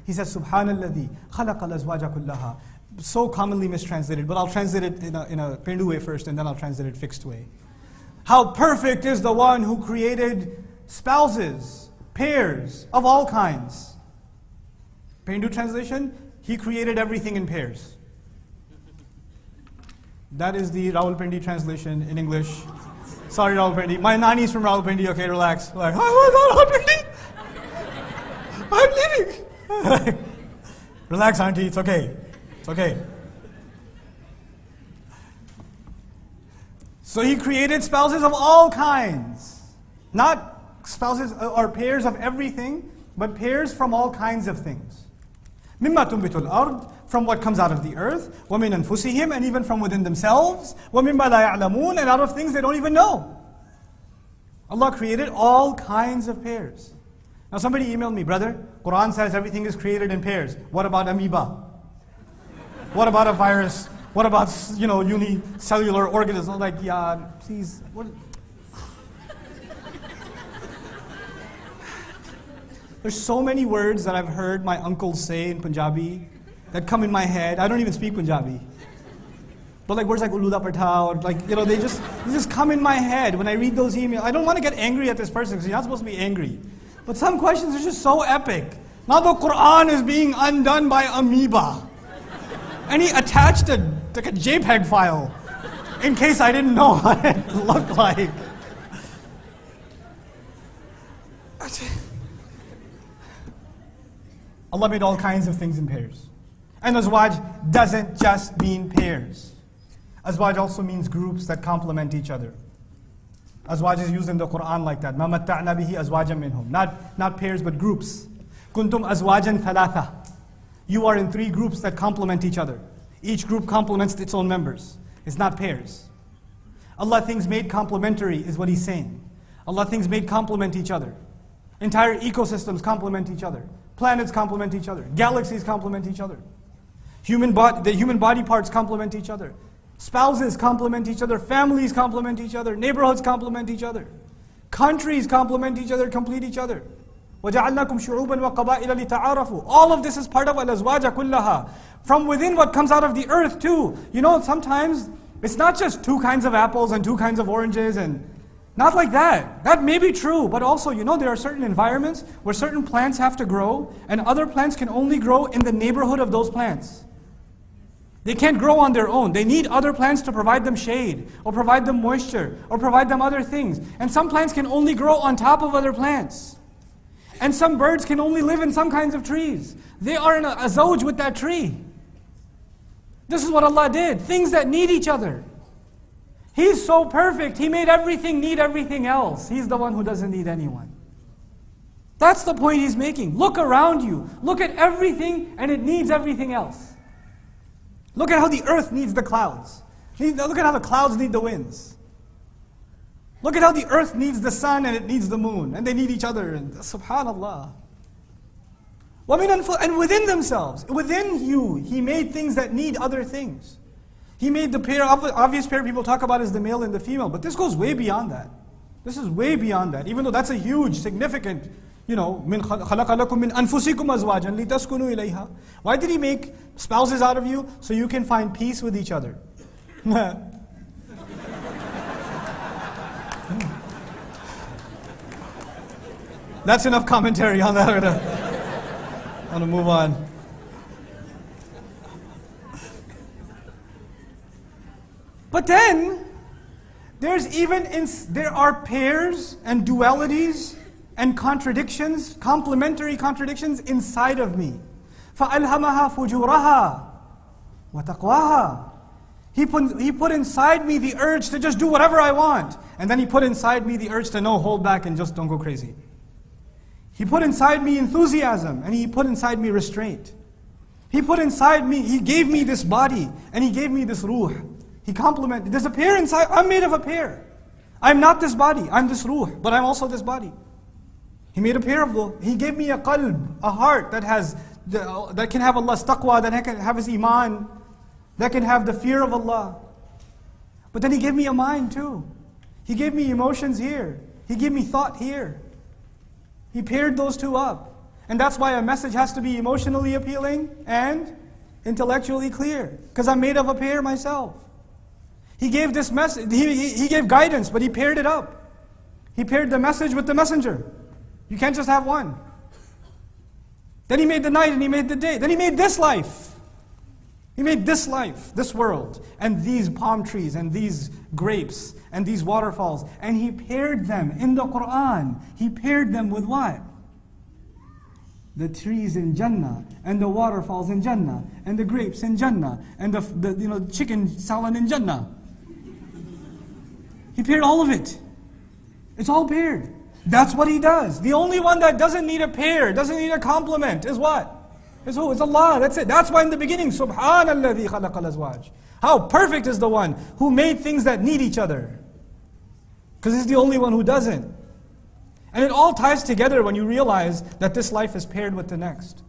He says, Subhanalladhi khalaqal azwaja kullaha. So commonly mistranslated, but I'll translate it in a Pendu way first, and then I'll translate it fixed way. How perfect is the one who created spouses, pairs of all kinds. Pendu translation, He created everything in pairs. That is the Rawalpindi translation in English. Sorry, Rawalpindi. My nani's from Rawalpindi. Okay, relax. Like, Rawalpindi? I'm leaving. Relax, auntie. It's okay. It's okay. So He created spouses of all kinds. Not spouses or pairs of everything, but pairs from all kinds of things. مِمَّا تُنْبِتُ الْأَرْضِ, from what comes out of the earth, وَمِنْ أَنفُسِهِمْ, and even from within themselves, وَمِمَّا لَا يَعْلَمُونَ, and out of things they don't even know. Allah created all kinds of pairs. Now somebody emailed me, brother, Quran says everything is created in pairs. What about amoeba? What about a virus? What about, unicellular organisms? I'm like, yeah, please. What? There's so many words that I've heard my uncles say in Punjabi that come in my head. I don't even speak Punjabi. But like words like uluda partha, or like, they just come in my head when I read those emails. I don't want to get angry at this person because you're not supposed to be angry. But some questions are just so epic. Now the Quran is being undone by amoeba. And he attached a JPEG file in case I didn't know what it looked like. Allah made all kinds of things in pairs. And azwaj doesn't just mean pairs. Azwaj also means groups that complement each other. Azwaj is used in the Quran like that. مَا مَتَّعْنَا بِهِ أَزْوَاجًا مِنْهُمْ. Not pairs, but groups. كُنْتُمْ أَزْوَاجًا ثَلَاثًا. You are in 3 groups that complement each other. Each group complements its own members. It's not pairs. Allah things made complementary is what He's saying. Allah things made complement each other. Entire ecosystems complement each other. Planets complement each other. Galaxies complement each other. The human body parts complement each other. Spouses complement each other. Families complement each other. Neighborhoods complement each other. Countries complement each other, complete each other. وَجَعَلْنَاكُمْ شُعُوبًا وَقَبَائِلَ لِتَعَارَفُوا. All of this is part of al-azwaja kullaha. From within what comes out of the earth too. Sometimes it's not just 2 kinds of apples and 2 kinds of oranges, and not like that. That may be true, but also, there are certain environments where certain plants have to grow, and other plants can only grow in the neighborhood of those plants. They can't grow on their own. They need other plants to provide them shade, or provide them moisture, or provide them other things. And some plants can only grow on top of other plants. And some birds can only live in some kinds of trees. They are in a zawj with that tree. This is what Allah did. Things that need each other. He's so perfect. He made everything need everything else. He's the one who doesn't need anyone. That's the point He's making. Look around you. Look at everything and it needs everything else. Look at how the earth needs the clouds. Look at how the clouds need the winds. Look at how the earth needs the sun and it needs the moon. And they need each other. And subhanallah. And within themselves, within you, He made things that need other things. He made the pair, obvious pair people talk about is the male and the female. But this goes way beyond that. This is way beyond that. Even though that's a huge, significant, مِنْ خَلَقَ لَكُم مِنْ أَنفُسِكُمْ أَزْوَاجًا لِتَسْكُنُوا إِلَيْهَا. Why did He make spouses out of you? So you can find peace with each other. That's enough commentary on that. I'm going to move on. But then, there are pairs and dualities and contradictions, complementary contradictions inside of me. فَأَلْهَمَهَا فُجُورَهَا وَتَقْوَاهَا. He put inside me the urge to just do whatever I want. And then He put inside me the urge to hold back and just don't go crazy. He put inside me enthusiasm, and He put inside me restraint. He put inside me, He gave me this body, and He gave me this ruh. He complemented. There's a pair inside. I'm made of a pair. I'm not this body. I'm this ruh, but I'm also this body. He made a pair of them. He gave me a qalb, a heart that can have Allah's taqwa, that can have His iman, that can have the fear of Allah. But then He gave me a mind too. He gave me emotions here. He gave me thought here. He paired those two up. And that's why a message has to be emotionally appealing and intellectually clear. Because I'm made of a pair myself. He gave this message, he gave guidance, but he paired it up. He paired the message with the messenger. You can't just have one. Then he made the night and he made the day. Then he made this life. He made this life, this world, and these palm trees, and these grapes, and these waterfalls. And he paired them in the Quran. He paired them with what? The trees in Jannah, and the waterfalls in Jannah, and the grapes in Jannah, and the chicken salad in Jannah. He paired all of it. It's all paired. That's what he does. The only one that doesn't need a pair, doesn't need a complement, is what? Is who? It's Allah. That's it. That's why in the beginning, Subhanalladhi khalaqal azwaj. How perfect is the one who made things that need each other. Because he's the only one who doesn't. And it all ties together when you realize that this life is paired with the next.